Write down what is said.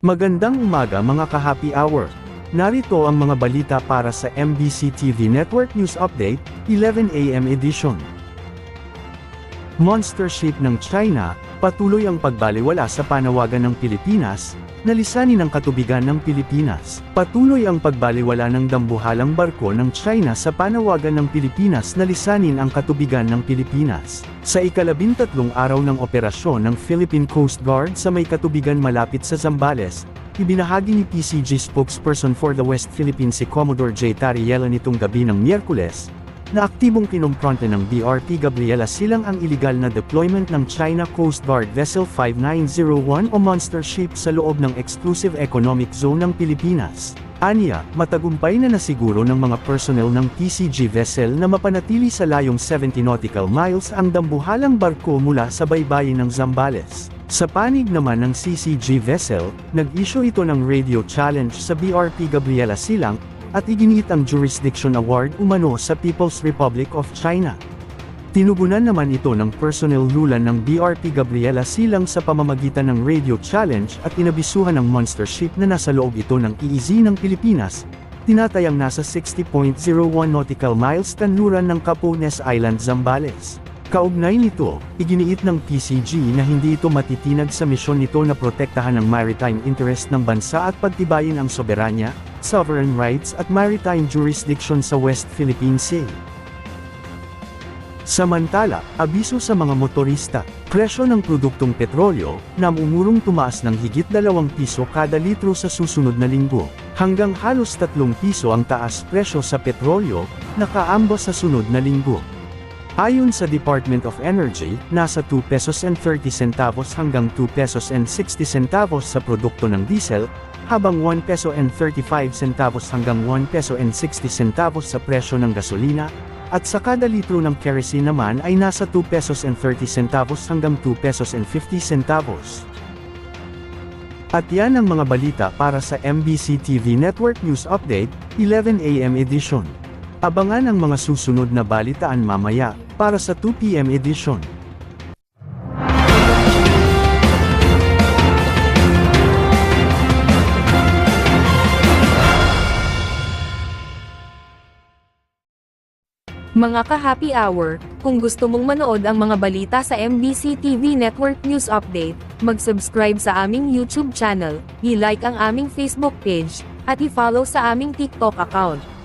Magandang umaga mga ka-happy hour. Narito ang mga balita para sa MBC TV Network News Update, 11 AM edition. Monster ship ng China, patuloy ang pagbaliwala sa panawagan ng Pilipinas, na lisanin ng katubigan ng Pilipinas. Patuloy ang pagbaliwala ng dambuhalang barko ng China sa panawagan ng Pilipinas na lisanin ang katubigan ng Pilipinas. Sa ika-13 araw ng operasyon ng Philippine Coast Guard sa may katubigan malapit sa Zambales, ibinahagi ni PCG spokesperson for the West Philippines si Commodore J. Tariela nitong gabi ng Miyerkules, na aktibong kinumpronte ng BRP Gabriela Silang ang iligal na deployment ng China Coast Guard Vessel 5901 o Monster Ship sa loob ng Exclusive Economic Zone ng Pilipinas. Aniya, matagumpay na nasiguro ng mga personnel ng PCG vessel na mapanatili sa layong 70 nautical miles ang dambuhalang barko mula sa baybayin ng Zambales. Sa panig naman ng CCG vessel, nag-issue ito ng radio challenge sa BRP Gabriela Silang, at iginiit ang Jurisdiction Award umano sa People's Republic of China. Tinugunan naman ito ng personnel lulan ng BRP Gabriela Silang sa pamamagitan ng radio challenge at inabisuhan ng monster ship na nasa loob ito ng EEZ ng Pilipinas, tinatayang nasa 60.01 nautical miles kanluran ng Capones Island, Zambales. Kaugnay nito, iginiit ng PCG na hindi ito matitinag sa misyon nito na protektahan ang maritime interest ng bansa at pagtibayin ang soberanya, sovereign rights at maritime jurisdiction sa West Philippine Sea. Samantala, abiso sa mga motorista, presyo ng produktong petrolyo, namumurong tumaas ng higit 2 piso kada litro sa susunod na linggo, hanggang halos 3 piso ang taas presyo sa petrolyo, nakaambos sa sunod na linggo. Ayon sa Department of Energy, nasa 2 pesos and 30 centavos hanggang 2 pesos and 60 centavos sa produkto ng diesel, habang 1 peso and 35 centavos hanggang 1 peso and 60 centavos sa presyo ng gasolina, at sa kada litro ng kerosene naman ay nasa 2 pesos and 30 centavos hanggang 2 pesos and 50 centavos. At yan ang mga balita para sa MBC TV Network News Update, 11 AM edition. Abangan ang mga susunod na balitaan mamaya, para sa 2 PM edition. Mga ka-happy hour, kung gusto mong manood ang mga balita sa MBC TV Network News Update, mag-subscribe sa aming YouTube channel, i-like ang aming Facebook page, at i-follow sa aming TikTok account.